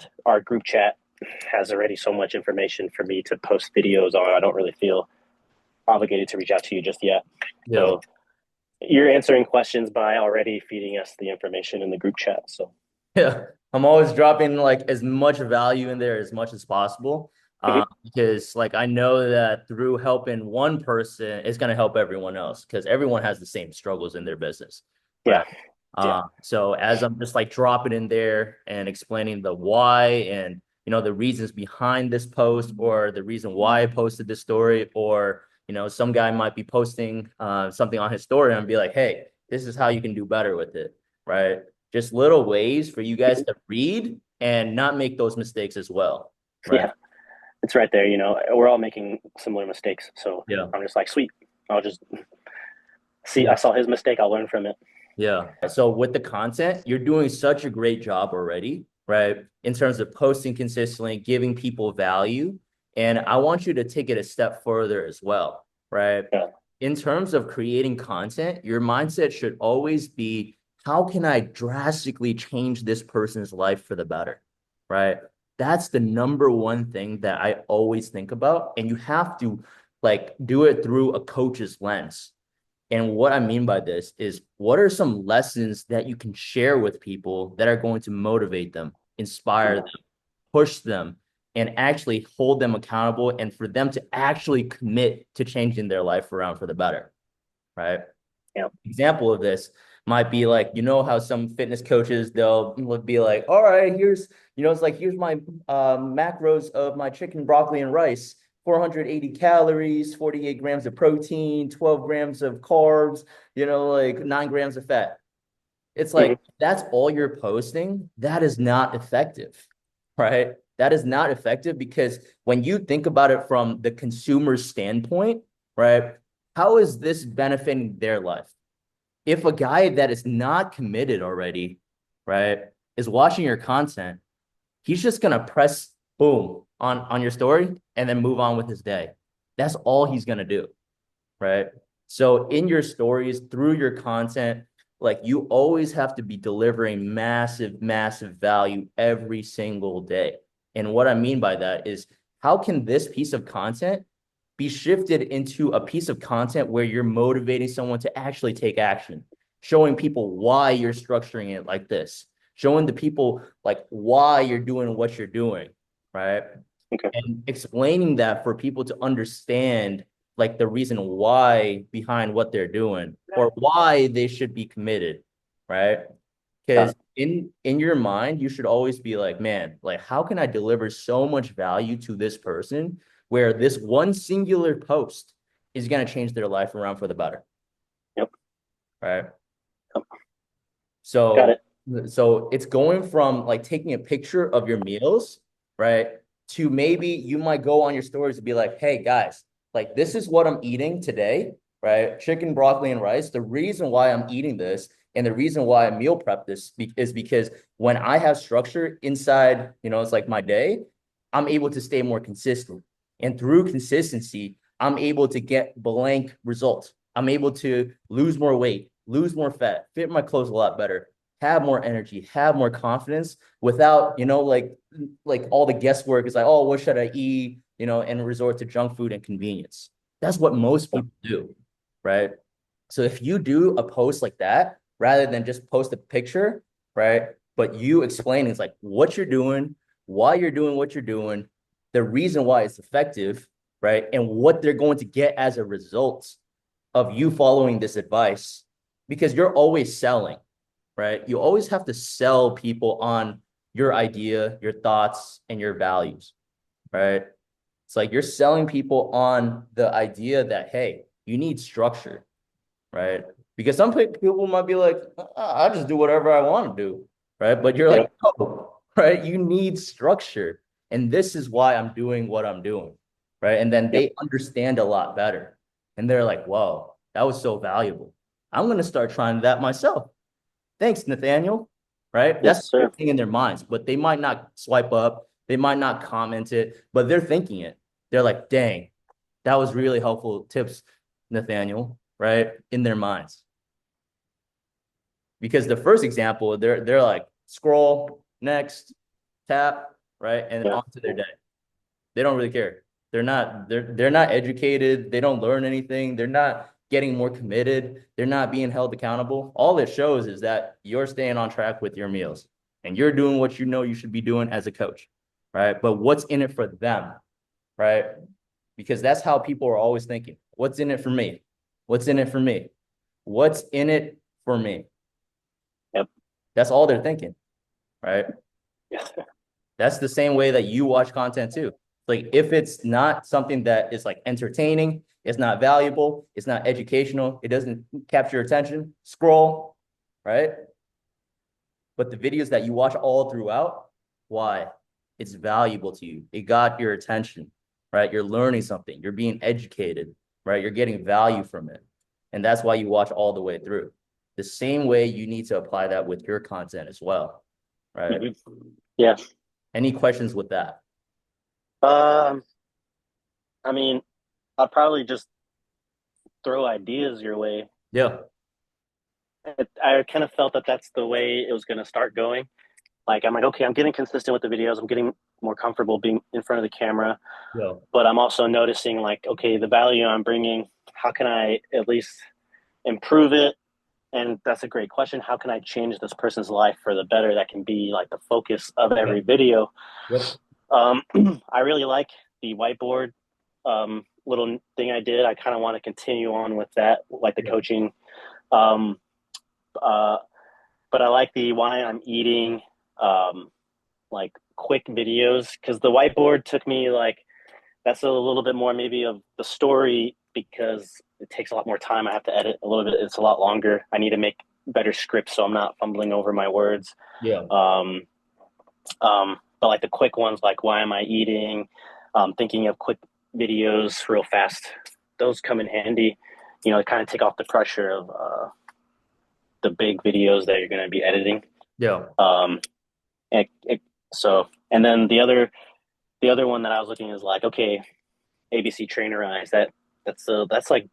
and our group chat has already so much information for me to post videos on. I don't really feel obligated to reach out to you just yet. Yeah. So you're answering questions by already feeding us the information in the group chat. So Yeah. I'm always dropping like as much value in there as much as possible. mhm. Because like I know that through helping one person, it's gonna help everyone else because everyone has the same struggles in their business, Yeah, right? yeah, So as I'm just like dropping in there and explaining the why and the reasons behind this post or the reason why I posted this story, or some guy might be posting something on his story and be like, hey, this is how you can do better with it, right? Just little ways for you guys mhm. to read and not make those mistakes as well, right? Yeah. It's right there. We're all making similar mistakes. So Yeah. I'm just like, sweet. I'll just see. Yeah. I saw his mistake. I'll learn from it. Yeah. So with the content, you're doing such a great job already, right? In terms of posting consistently, giving people value. And I want you to take it a step further as well, right? Yeah. In terms of creating content, your mindset should always be, how can I drastically change this person's life for the better, right? That's the number one thing that I always think about. And you have to like do it through a coach's lens. And what I mean by this is, what are some lessons that you can share with people that are going to motivate them, inspire them, Mhm. push them, and actually hold them accountable and for them to actually commit to changing their life around for the better, right? Yeah. Example of this might be like, how some fitness coaches, they'll be like, all right, it's like, here's my macros of my chicken, broccoli, and rice. 480 calories, 48 grams of protein, 12 grams of carbs, like 9 grams of fat. It's Mhm. like, that's all you're posting. That is not effective, right? That is not effective because when you think about it from the consumer's standpoint, right? How is this benefiting their life? If a guy that is not committed already, right, is watching your content, he's just gonna press boom on your story and then move on with his day. That's all he's gonna do, right? So in your stories, through your content, like you always have to be delivering massive, massive value every single day. And what I mean by that is, how can this piece of content be shifted into a piece of content where you're motivating someone to actually take action, showing people why you're structuring it like this, showing the people like why you're doing what you're doing, right? Okay. And explaining that for people to understand like the reason why behind what they're doing or why they should be committed, right? Got Because it. in your mind, you should always be like, man, like how can I deliver so much value to this person where this one singular post is going to change their life around for the better, Yep. right? Yep. Got So it. so it's going from like taking a picture of your meals, right? To maybe you might go on your stories and be like, hey guys, like this is what I'm eating today, right? Chicken, broccoli, and rice. The reason why I'm eating this and the reason why I meal prep this is because when I have structure inside, it's like my day, I'm able to stay more consistent. And through consistency, I'm able to get blank results. I'm able to lose more weight, lose more fat, fit my clothes a lot better, have more energy, have more confidence without, like all the guesswork is like, oh, what should I eat? And resort to junk food and convenience. That's what most Yep. people do, right? So if you do a post like that, rather than just post a picture, right? But you explain it's like what you're doing, why you're doing what you're doing, the reason why it's effective, right? And what they're going to get as a result of you following this advice, because you're always selling, right? You always have to sell people on your idea, your thoughts, and your values, right? It's like you're selling people on the idea that, hey, you need structure, right? Because some people might be like, I just do whatever I want to do, right? But you're like, Yep. oh, right? You need structure. And this is why I'm doing what I'm doing, right? And then Yep. they understand a lot better. And they're like, whoa, that was so valuable. I'm going to start trying that myself. Thanks, Nathaniel, right? That's Yes, what they're sir. thinking in their minds, but they might not swipe up. They might not comment it, but they're thinking it. They're like, dang, that was really helpful tips, Nathaniel, right? In their minds. Because the first example, they're like, scroll, next, tap, right, and Yeah. on to their day. They don't really care. They're not educated. They don't learn anything. They're not getting more committed. They're not being held accountable. All it shows is that you're staying on track with your meals and you're doing what you know you should be doing as a coach, right? But what's in it for them, right? Because that's how people are always thinking. What's in it for me? What's in it for me? What's in it for me? Yep. That's all they're thinking, right? Yeah. That's the same way that you watch content too. Like if it's not something that is like entertaining, it's not valuable, it's not educational, it doesn't capture your attention, scroll, right? But the videos that you watch all throughout, why? It's valuable to you. It got your attention, right? You're learning something, you're being educated, right? You're getting value from it. And that's why you watch all the way through. The same way you need to apply that with your content as well, right? Yeah. Any questions with that? Um, I mean, I'll probably just throw ideas your way. Yeah. I kind of felt that that's the way it was going to start going. Like, I'm like, okay, I'm getting consistent with the videos. I'm getting more comfortable being in front of the camera, Yeah. but I'm also noticing like, okay, the value I'm bringing, how can I at least improve it? And that's a great question. How can I change this person's life for the better? That can be like the focus of Yeah. every video. Yep. I really like the whiteboard little thing I did. I kind of want to continue on with that, like the Yeah. coaching. Um, uh, but I like the why I'm eating, like quick videos, because the whiteboard took me like that's a little bit more maybe of the story because it takes a lot more time. I have to edit a little bit. It's a lot longer. I need to make better scripts so I'm not fumbling over my words. Yeah. But like the quick ones, like why am I eating? Thinking of quick videos real fast. Those come in handy. You know, kind of take off the pressure of the big videos that you're going to be editing. Yeah. Um, so, and then the other one that I was looking is like, okay, ABC Trainerize. That's like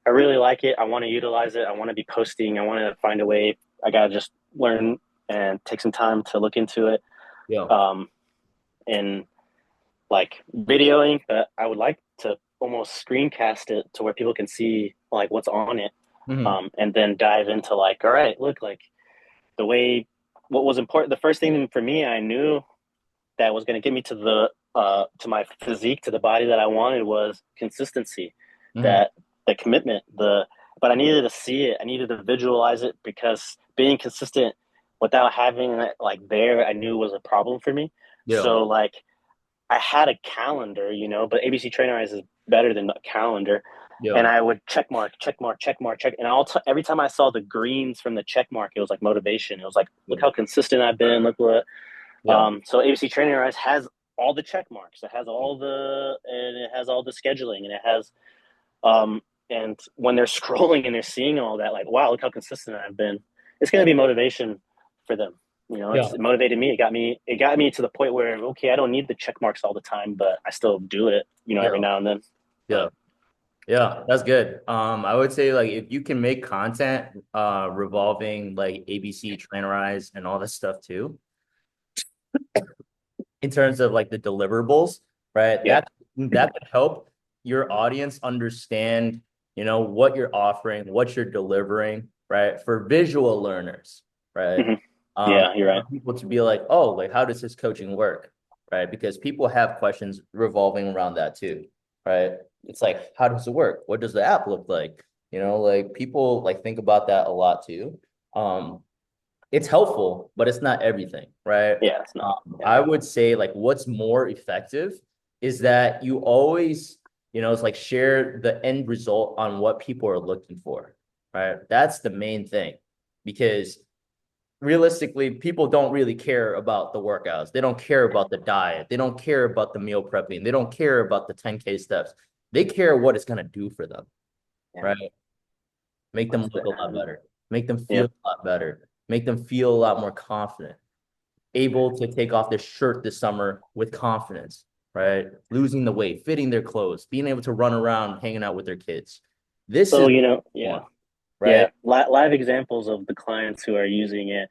I really like it. I want to utilize it. I want to be posting. I want to find a way. I gotta just learn and take some time to look into it. Yeah. And like videoing, but I would like to almost screencast it to where people can see like what's on it, Mhm. and then dive into like, all right, look, like the way what was important. The first thing for me, I knew that was going to get me to the to my physique, to the body that I wanted was consistency, Mhm. that the commitment, the but I needed to see it. I needed to visualize it because being consistent without having it like there, I knew was a problem for me. Yeah. So like I had a calendar, but ABC Trainerize is better than a calendar. And Yeah. I would check mark, check mark, check mark, check. And every time I saw the greens from the check mark, it was like motivation. It was like, look how consistent I've been. Look what. Yeah. So ABC Trainerize has all the check marks. It has all the scheduling, and it has. And when they're scrolling and they're seeing all that, like, wow, look how consistent I've been. It's going to be motivation for them. Yeah. It motivated me. It got me to the point where, okay, I don't need the check marks all the time, but I still do it, every Yeah. now and then. Yeah. Yeah. That's good. I would say like if you can make content revolving like ABC Trainerize and all this stuff too, in terms of like the deliverables, right? Yeah. That could help your audience understand, what you're offering, what you're delivering, right? For visual learners, right? Hmm. Yeah, you're You right. want people to be like, oh, like how does this coaching work? Right? Because people have questions revolving around that too, right? It's like, how does it work? What does the app look like? Like people like think about that a lot too. It's helpful, but it's not everything, right? Yeah, it's not. Yeah. I would say like what's more effective is that you always, it's like share the end result on what people are looking for, right? That's the main thing because realistically, people don't really care about the workouts. They don't care about the diet. They don't care about the meal prepping. They don't care about the 10K steps. They care what it's going to do for them, Yeah. right? Make them What's look a lot the better, make them feel Yep. a lot better, make them feel a lot more confident, able to take off their shirt this summer with confidence, right? Losing the weight, fitting their clothes, being able to run around, hanging out with their kids. This So, is yeah. one, Yeah. right? Live examples of the clients who are using it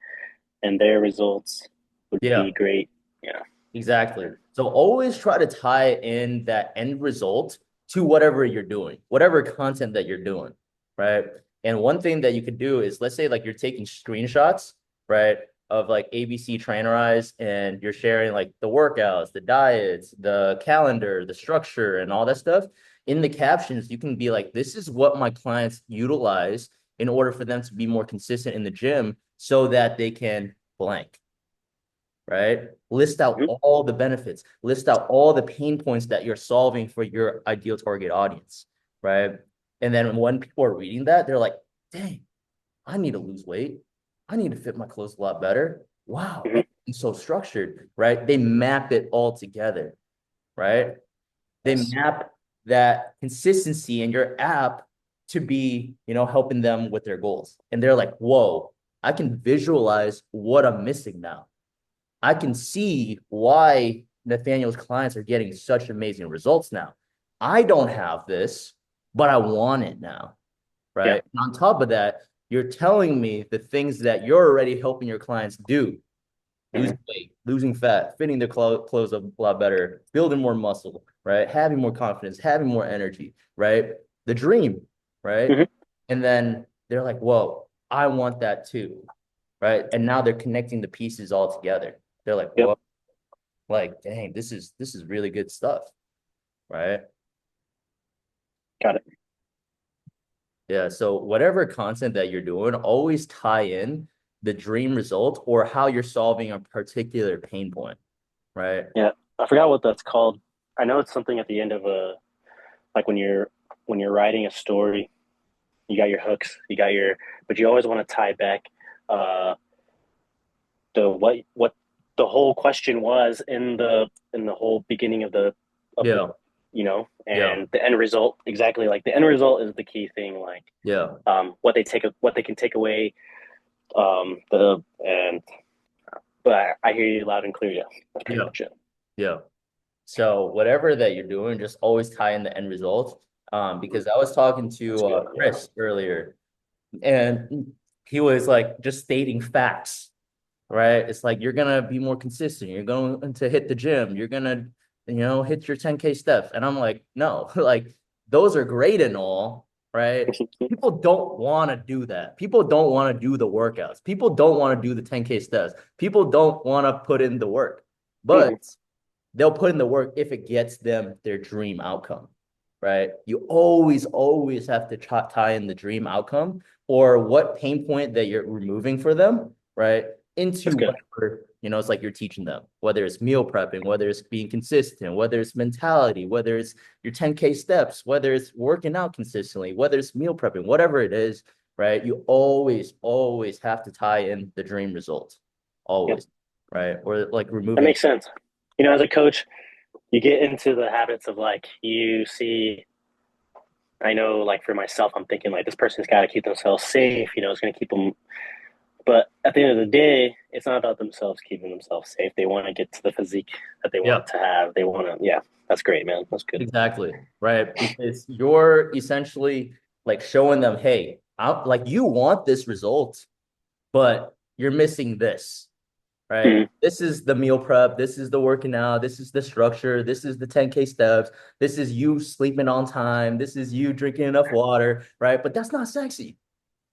and their results would Yeah. be great. Yeah. Exactly. So always try to tie in that end result to whatever you're doing, whatever content that you're doing, right? And one thing that you could do is, let's say like you're taking screenshots, right, of like ABC Trainerize, and you're sharing like the workouts, the diets, the calendar, the structure, and all that stuff. In the captions, you can be like, this is what my clients utilize in order for them to be more consistent in the gym so that they can blank, right? List out Mhm. all the benefits, list out all the pain points that you're solving for your ideal target audience, right? And then when people are reading that, they're like, dang, I need to lose weight. I need to fit my clothes a lot better. Wow, Mhm. everything's so structured, right? They map it all together, right? They Yes. map that consistency in your app to be, helping them with their goals. And they're like, whoa, I can visualize what I'm missing now. I can see why Nathaniel's clients are getting such amazing results now. I don't have this, but I want it now, Yeah. right? And on top of that, you're telling me the things that you're already helping your clients do: Mhm. losing weight, losing fat, fitting their clothes a lot better, building more muscle, right? Having more confidence, having more energy, right? The dream, right? Mhm. And then they're like, whoa, I want that too, right? And now they're connecting the pieces all together. They're like, Yep. whoa, like, dang, this is really good stuff, right? Got it. Yeah. So whatever content that you're doing, always tie in the dream result or how you're solving a particular pain point, right? Yeah. I forgot what that's called. I know it's something at the end of a like when you're writing a story, you got your hooks, you got your, but you always want to tie back uh the what the whole question was in the whole beginning of the Yeah. Yeah. and the end result, exactly, like the end result is the key thing, like Yeah. what they can take away, the and but I hear you loud and clear. Yeah, that's pretty Yeah. much it. Yeah. So whatever that you're doing, just always tie in the end result. Because I was talking That's to good. Yeah. Chris earlier, and he was like just stating facts, right? It's like you're gonna be more consistent. You're going to hit the gym. You're gonna, hit your 10K steps. And I'm like, no, like those are great and all, right? People don't want to do that. People don't want to do the workouts. People don't want to do the 10K steps. People don't want to put in the work, but Mhm. they'll put in the work if it gets them their dream outcome, right? You always, always have to tie in the dream outcome or what pain point that you're removing for them, right? That's Into good. whatever, it's like you're teaching them, whether it's meal prepping, whether it's being consistent, whether it's mentality, whether it's your 10K steps, whether it's working out consistently, whether it's meal prepping, whatever it is, right? You always, always have to tie in the dream result, Yep. always, right? Or like That removing. makes sense. As a coach, you get into the habits of like you see. I know, like for myself, I'm thinking like this person's got to keep themselves safe. It's going to keep them. But at the end of the day, it's not about themselves keeping themselves safe. They want to get to the physique that they Yeah. want to have. They want to. Yeah, that's great, man. That's good. Exactly. Right. Because you're essentially like showing them, hey, like you want this result, but you're missing this, right? Mhm. This is the meal prep. This is the working out. This is the structure. This is the 10K steps. This is you sleeping on time. This is you drinking enough water, right? But that's not sexy.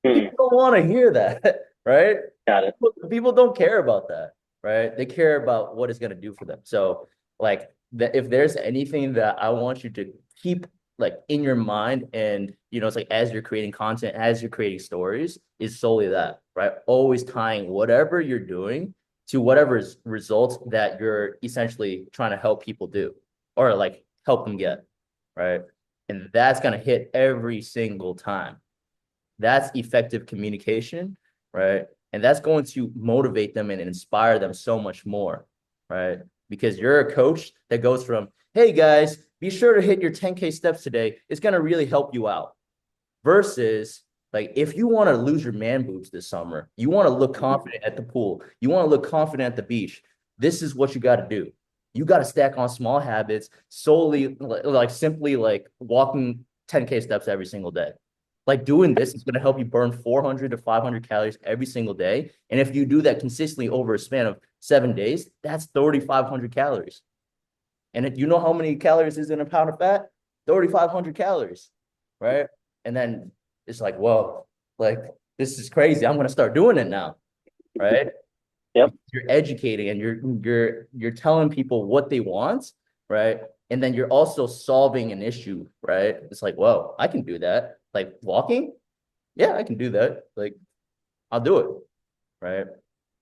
Mhm. People don't want to hear that, right? Got it. People don't care about that, right? They care about what it's going to do for them. So, like, if there's anything that I want you to keep like in your mind, and it's like as you're creating content, as you're creating stories, is solely that, right? Always tying whatever you're doing to whatever results that you're essentially trying to help people do or like help them get, right? And that's going to hit every single time. That's effective communication, right? And that's going to motivate them and inspire them so much more, right? Because you're a coach that goes from, hey guys, be sure to hit your 10K steps today. It's going to really help you out. Versus, like, if you want to lose your man boobs this summer, you want to look confident at the pool, you want to look confident at the beach, this is what you got to do. You got to stack on small habits solely, like simply like walking 10K steps every single day, Like doing this is going to help you burn 400 to 500 calories every single day. And if you do that consistently over a span of 7 days, that's 3,500 calories. And if you know how many calories is in a pound of fat? 3,500 calories, right? And then it's like, whoa, like this is crazy. I'm going to start doing it now, right? Yep. You're educating and you're telling people what they want, right? And then you're also solving an issue, right? It's like, whoa, I can do that. Like walking, yeah, I can do that. Like I'll do it, right?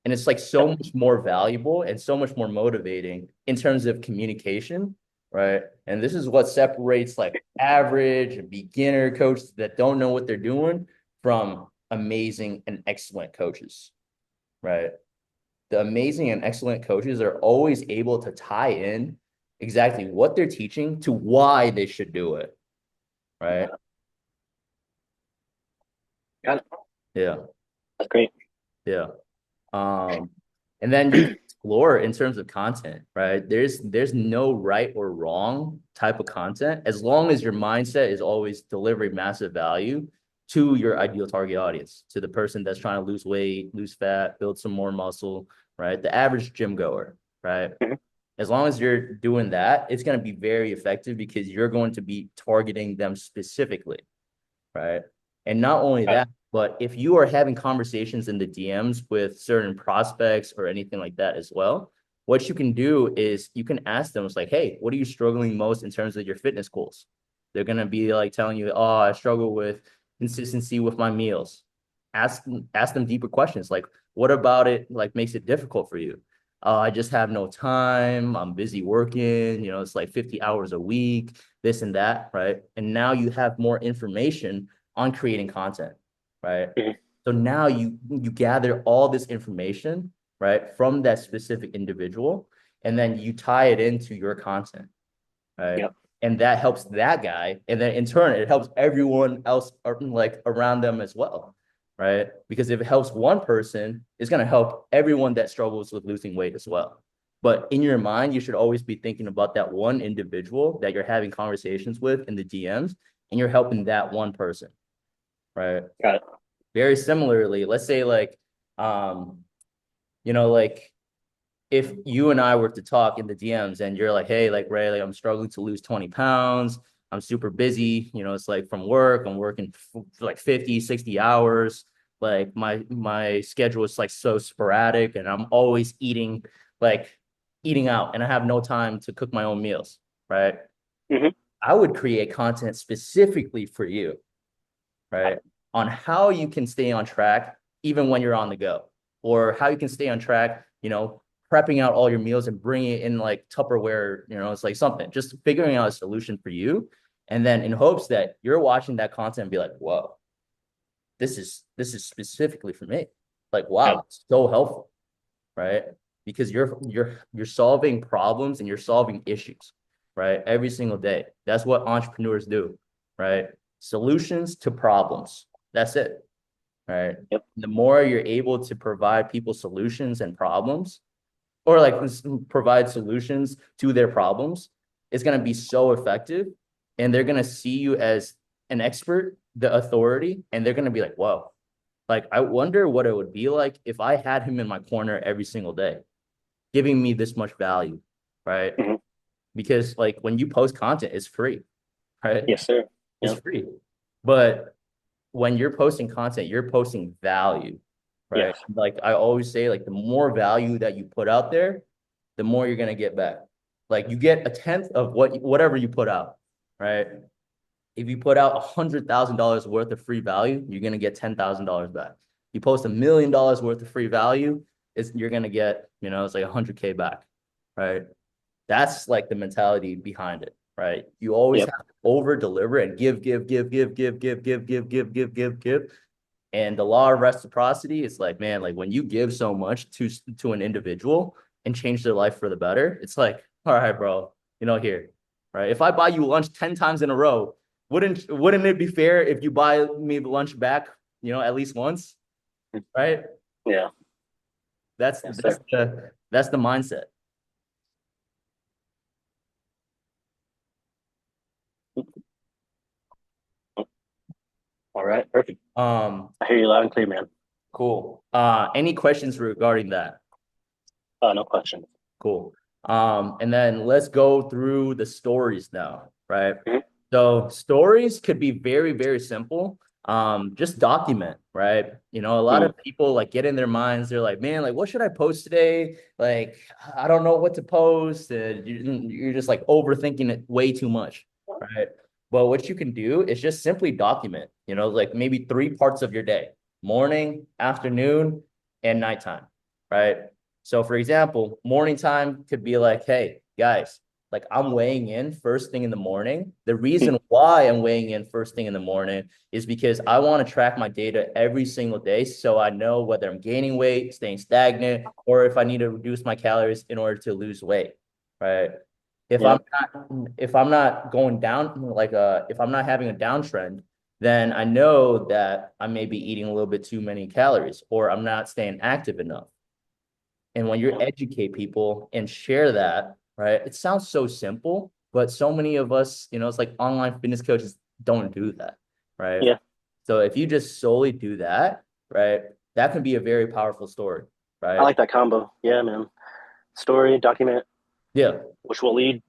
And it's like so Yep. much more valuable and so much more motivating in terms of communication, right? And this is what separates like average and beginner coaches that don't know what they're doing from amazing and excellent coaches, right? The amazing and excellent coaches are always able to tie in exactly what they're teaching to why they should do it, right? Got it. Yeah, That's great. yeah. Um, and then you can explore in terms of content, right? There's no right or wrong type of content as long as your mindset is always delivering massive value to your ideal target audience, to the person that's trying to lose weight, lose fat, build some more muscle, right? The average gym goer, right? Mhm. As long as you're doing that, it's going to be very effective because you're going to be targeting them specifically, right? And not only Got it. that, but if you are having conversations in the DMs with certain prospects or anything like that as well, what you can do is you can ask them, it's like, hey, what are you struggling most in terms of your fitness goals? They're going to be like telling you, oh, I struggle with consistency with my meals. Ask them deeper questions like, what about it like makes it difficult for you? I just have no time. I'm busy working, it's like 50 hours a week, this and that, right? And now you have more information on creating content, right? Mhm. So now you gather all this information, right, from that specific individual, and then you tie it into your content, right? Yep. And that helps that guy, and then in turn, it helps everyone else like around them as well, right? Because if it helps one person, it's gonna help everyone that struggles with losing weight as well. But in your mind, you should always be thinking about that one individual that you're having conversations with in the DMs, and you're helping that one person, right? Got it. Very similarly, let's say like, um, like if you and I were to talk in the DMs and you're like, hey, like Ray, like I'm struggling to lose 20 pounds. I'm super busy. It's like from work, I'm working for like 50, 60 hours. Like my schedule is like so sporadic and I'm always like eating out and I have no time to cook my own meals, right? Hmm. I would create content specifically for you, right? On how you can stay on track even when you're on the go, or how you can stay on track, prepping out all your meals and bringing it in like Tupperware, it's like something, just figuring out a solution for you. And then in hopes that you're watching that content and be like, whoa, this is specifically for me. Like, Yep. wow, it's so helpful, right? Because you're solving problems and you're solving issues, right? Every single day. That's what entrepreneurs do, right? Solutions to problems. That's it, right? Yep. The more you're able to provide people solutions and problems, or like provide solutions to their problems, it's going to be so effective. And they're going to see you as an expert, the authority, and they're going to be like, whoa, like, I wonder what it would be like if I had him in my corner every single day, giving me this much value, right? Hmm. Because like when you post content, it's free, right? Yes, sir. It's Yep. free. But when you're posting content, you're posting value, right? Yes. Like I always say, like the more value that you put out there, the more you're gonna get back. Like you get a tenth of whatever you put out, right? If you put out $100,000 worth of free value, you're gonna get $10,000 back. You post $1 million worth of free value, you're gonna get, it's like 100K back, right? That's like the mentality behind it, right? You always Yep. have to over deliver and give, give, give, give, give, give, give, give, give, give, give, give. And the law of reciprocity is like, man, like when you give so much to an individual and change their life for the better, it's like, all right, bro, here, right? If I buy you lunch 10 times in a row, wouldn't it be fair if you buy me the lunch back, at least once, right? Yeah. That's Yes, that's sir. that's the mindset. All right, perfect. Um, I hear you loud and clear, man. cool. Any questions regarding that? No question. Cool. And then let's go through the stories now, right? Mhm. So stories could be very, very simple. Just document, right? You know, a lot Mhm. of people like get in their minds, they're like, man, like what should I post today? Like, I don't know what to post. And you're just like overthinking it way too much, right? But what you can do is just simply document, you know, like maybe three parts of your day: morning, afternoon, and nighttime, right? So for example, morning time could be like, hey, guys, like I'm weighing in first thing in the morning. The reason why I'm weighing in first thing in the morning is because I want to track my data every single day so I know whether I'm gaining weight, staying stagnant, or if I need to reduce my calories in order to lose weight, right? If Yeah. I'm not going down, like if I'm not having a downtrend, then I know that I may be eating a little bit too many calories or I'm not staying active enough. And when you educate people and share that, right, it sounds so simple, but so many of us, you know, it's like online fitness coaches don't do that, right? Yeah. So if you just solely do that, right, that can be a very powerful story, I right? like that combo. Yeah, man. Story, document, Yeah, which will lead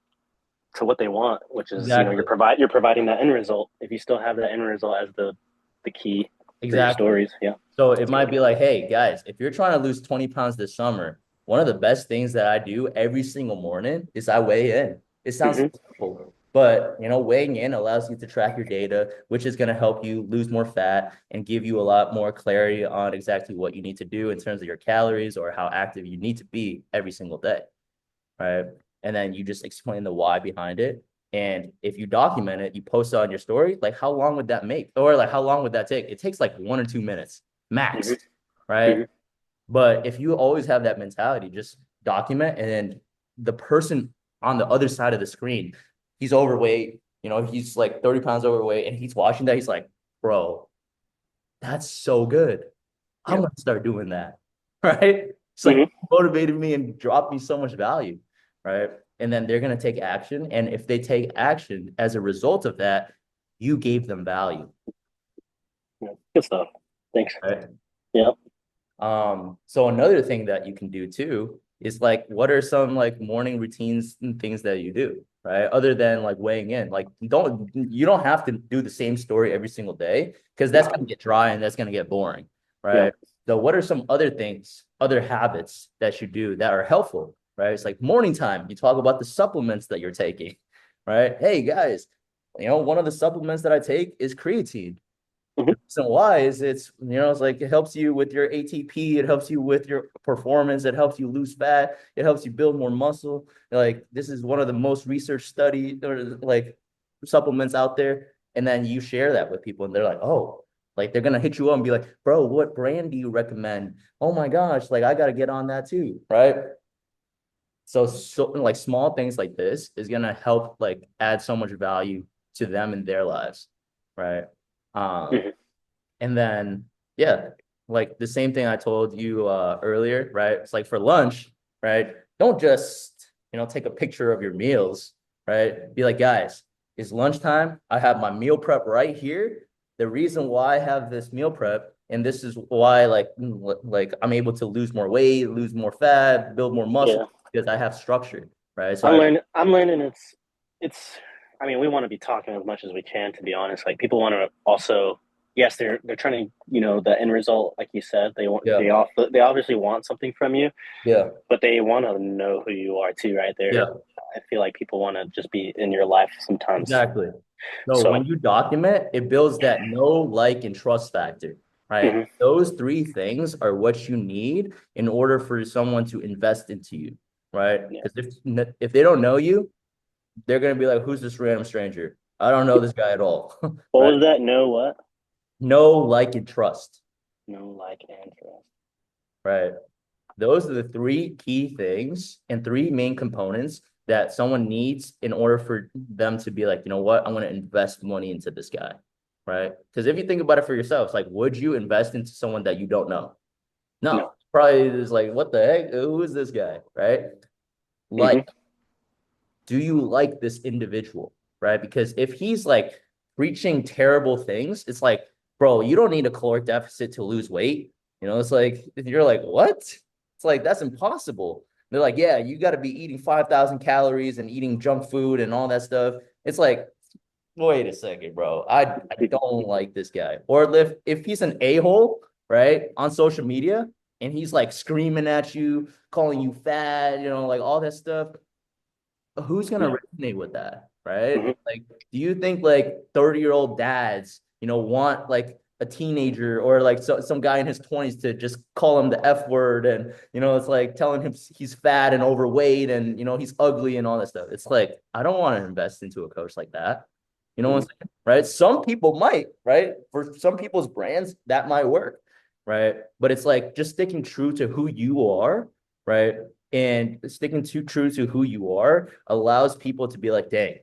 to what they want, which is, exactly. you're providing that end result. If you still have that end result as the key for your Exactly. stories. Yeah. So it might be like, hey, guys, if you're trying to lose 20 pounds this summer, one of the best things that I do every single morning is I weigh in. It sounds Hmm. simple, but you know, weighing in allows you to track your data, which is going to help you lose more fat and give you a lot more clarity on exactly what you need to do in terms of your calories or how active you need to be every single day, right? And then you just explain the why behind it. And if you document it, you post it on your story, like how long would that make? Or like how long would that take? It takes like 1 or 2 minutes max, Hmm. right? Hmm. But if you always have that mentality, just document, and then the person on the other side of the screen, he's overweight, you know, he's like 30 pounds overweight, and he's watching that, he's like, bro, that's so good. I'm Yeah. gonna start doing that. Right. It's like Hmm. motivated me and dropped me so much value. Right. And then they're gonna take action. And if they take action as a result of that, you gave them value. Yeah. Good stuff. Thanks. Right. Yeah. So another thing that you can do too is like, what are some like morning routines and things that you do, right? Other than like weighing in, like you don't have to do the same story every single day because that's No. gonna get dry and that's gonna get boring, Yeah. right? So what are some other things, other habits that you do that are helpful, right? It's like morning time, you talk about the supplements that you're taking, right? Hey guys, you know, one of the supplements that I take is creatine. Hmm. So why is it's, you know, it's like it helps you with your ATP, it helps you with your performance, it helps you lose fat, it helps you build more muscle. Like this is one of the most research study or like supplements out there. And then you share that with people and they're like, oh, like they're gonna hit you up and be like, bro, what brand do you recommend? Oh my gosh, like I gotta get on that too, right? So like small things like this is gonna help like add so much value to them in their lives, right? Um, Hmm. and then, yeah, like the same thing I told you earlier, right? It's like for lunch, right? Don't just, you know, take a picture of your meals, right? Be like, guys, it's lunchtime. I have my meal prep right here. The reason why I have this meal prep, and this is why, like I'm able to lose more weight, lose more fat, build more muscle Yeah. because I have structure, right? So I'm I, learning. I'm learning. It's. I mean, we want to be talking as much as we can. To be honest, like people want to also. Yes, they're trying to. The end result, like you said, yeah, they obviously want something from you, yeah, but they want to know who you are too, right there. yeah. I feel like people want to just be in your life sometimes. Exactly. So So, when you document, it builds that know, like, and trust factor, right? mhm, Those three things are what you need in order for someone to invest into you, right? yeah. Because if they don't know you, they're gonna be like, "Who's this random stranger? I don't know this guy at all," What right? was that? Know what? Know, like, and trust, No, like, and trust. right? Those are the three key things and three main components that someone needs in order for them to be like, you know what, I'm going to invest money into this guy, right? Because if you think about it for yourself, it's like, would you invest into someone that you don't know? No, No. probably is like, what the heck? Who is this guy, right? Like, Hmm. do you like this individual, right? Because if he's like preaching terrible things, it's like, bro, you don't need a caloric deficit to lose weight. You know, it's like, you're like, what? It's like, that's impossible. They're like, yeah, you got to be eating 5,000 calories and eating junk food and all that stuff. It's like, wait a second, bro. I don't like this guy. Or if he's an a-hole, right, on social media, and he's like screaming at you, calling you fat, you know, like all that stuff, who's gonna Yeah. resonate with that, right? Hmm. Like, do you think like 30-year-old dads, you know, want like a teenager or like some guy in his 20s to just call him the F word, and you know, it's like telling him he's fat and overweight and you know he's ugly and all that stuff. It's like, I don't want to invest into a coach like that. You know what I'm Hmm. saying? Right? Some people might, right? For some people's brands, that might work, right? But it's like just sticking true to who you are, right? And sticking to true to who you are allows people to be like, dang,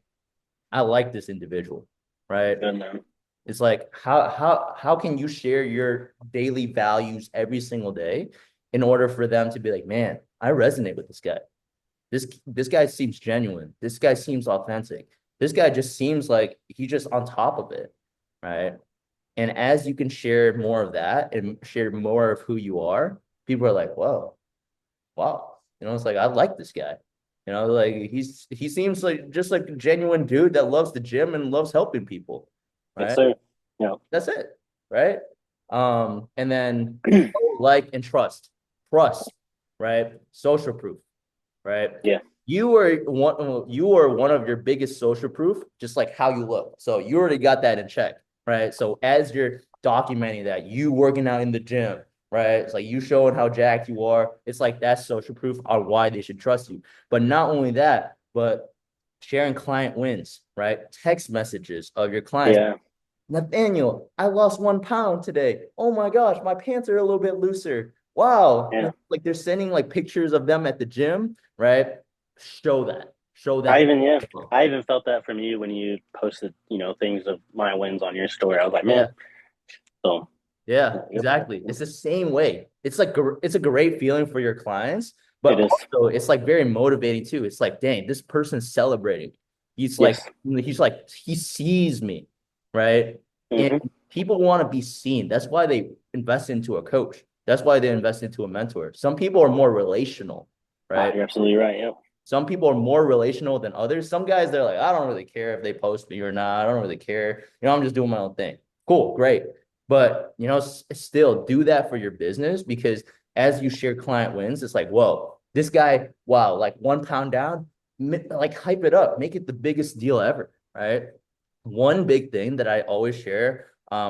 I like this individual, right? Good man. It's like, how can you share your daily values every single day in order for them to be like, man, I resonate with this guy. This guy seems genuine. This guy seems authentic. This guy just seems like he's just on top of it, right? And as you can share more of that and share more of who you are, people are like, whoa, wow. You know, it's like, I like this guy. You know, like he seems like just like a genuine dude that loves the gym and loves helping people. Yes, Right. sir. Yeah. That's it. Right. And then like and trust. Trust, right? Social proof, right? Yeah. You are one of your biggest social proof, just like how you look. So you already got that in check, right? So as you're documenting that, you working out in the gym, right? It's like you showing how jacked you are. It's like that's social proof on why they should trust you. But not only that, but sharing client wins, right? Text messages of your clients. Yeah. Nathaniel, I lost 1 pound today. Oh my gosh, my pants are a little bit looser. Wow. Yeah. Like they're sending like pictures of them at the gym, right? Show that. Show I that. even yeah, I even felt that from you when you posted, things of my wins on your story. I was like, man, Yeah. so Yeah, yep, exactly. It's the same way. It's like it's a great feeling for your clients, but it is. also it's like very motivating too. It's like, dang, this person's celebrating. Yes. He's like he sees me, right? And Hmm. people want to be seen. That's why they invest into a coach. That's why they invest into a mentor. Some people are more relational, right? You're absolutely right. Yeah. Some people are more relational than others. Some guys, they're like, I don't really care if they post me or not. I don't really care. You know, I'm just doing my own thing. Cool, great. But, you know, still do that for your business because as you share client wins, it's like, whoa, this guy, wow, like 1 pound down, like hype it up, make it the biggest deal ever, right? One big thing that I always share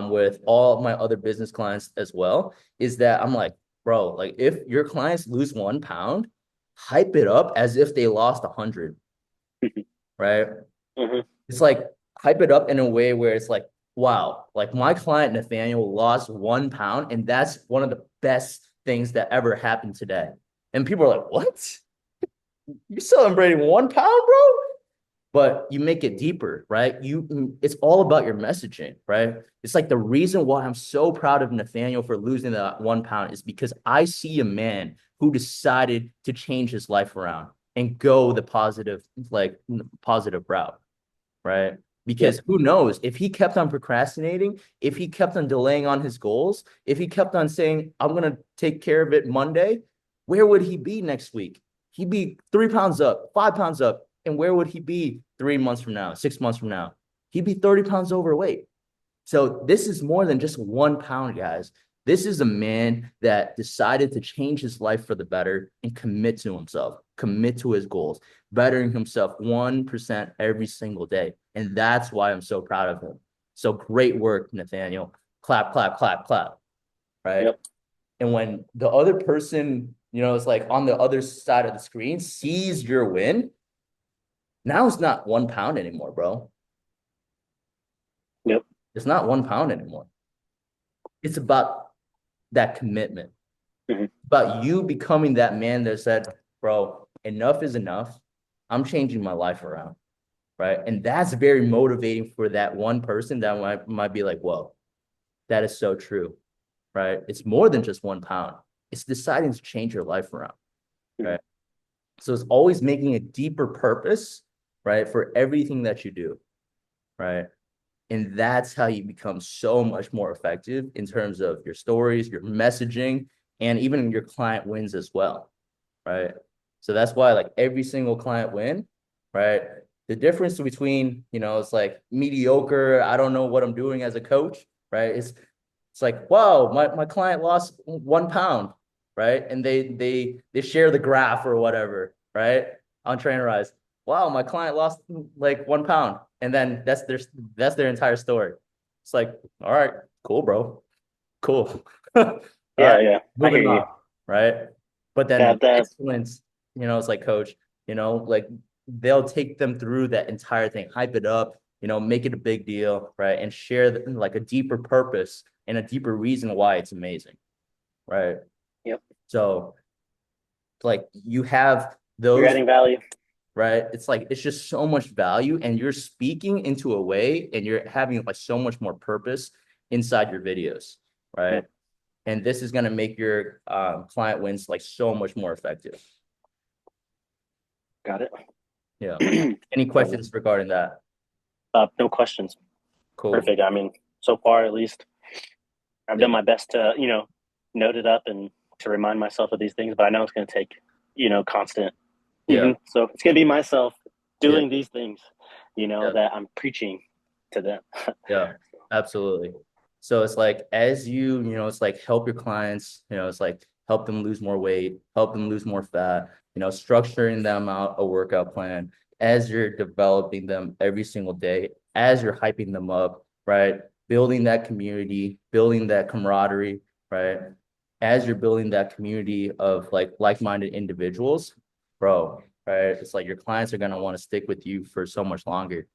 with all my other business clients as well is that I'm like, bro, like if your clients lose 1 pound, hype it up as if they lost 100, right? Hmm. It's like hype it up in a way where it's like, wow, like my client Nathaniel lost 1 pound, and that's one of the best things that ever happened today. And people are like, what? You're celebrating 1 pound, bro? But you make it deeper, right? It's all about your messaging, right? It's like the reason why I'm so proud of Nathaniel for losing that 1 pound is because I see a man who decided to change his life around and go the positive route, right? Yep. Because who knows if he kept on procrastinating, if he kept on delaying on his goals, if he kept on saying, I'm going to take care of it Monday, where would he be next week? He'd be 3 pounds up, 5 pounds up. And where would he be 3 months from now, 6 months from now? He'd be 30 pounds overweight. So this is more than just 1 pound, guys. This is a man that decided to change his life for the better and commit to himself, commit to his goals, bettering himself 1% every single day. And that's why I'm so proud of him. So great work, Nathaniel. Clap, clap, clap, clap. Right. Yep. And when the other person, you know, is like on the other side of the screen, sees your win, now it's not 1 pound anymore, bro. Yep. It's not 1 pound anymore. It's about that commitment, Hmm. about you becoming that man that said, bro, enough is enough. I'm changing my life around. Right. And that's very motivating for that one person that might be like, whoa, that is so true. Right. It's more than just 1 pound. It's deciding to change your life around. Hmm. Right. So it's always making a deeper purpose, right, for everything that you do. Right. And that's how you become so much more effective in terms of your stories, your messaging, and even your client wins as well, right? So that's why like every single client win, right? The difference between, it's like mediocre, I don't know what I'm doing as a coach, right? It's like, wow, my client lost 1 pound, right? And they share the graph or whatever, right? On Trainerize. Wow, my client lost like 1 pound. And then that's their entire story. It's like, all right, cool, bro. Cool. All Yeah, right, yeah, I hear moving you. on, right? But That then that excellence, it's like coach, like they'll take them through that entire thing, hype it up, make it a big deal, right? And share like a deeper purpose and a deeper reason why it's amazing, right? Yep, So like you have you're those, adding value. right? It's like it's just so much value, and you're speaking into a way, and you're having like so much more purpose inside your videos, right? Yep, And this is going to make your client wins like so much more effective. got it. Yeah. Any Got it. questions regarding that? No questions. Cool. Perfect. I mean, so far at least, I've Yeah. done my best to note it up and to remind myself of these things. But I know it's going to take constant. Yeah. So it's going to be myself Yeah. doing these things, Yeah. that I'm preaching to them. Yeah. Absolutely. So it's like as it's like help your clients, it's like help them lose more weight, help them lose more fat, structuring them out a workout plan as you're developing them every single day, as you're hyping them up, right? Building that community, building that camaraderie, right? As you're building that community of like-minded individuals, bro, right? It's like your clients are gonna want to stick with you for so much longer.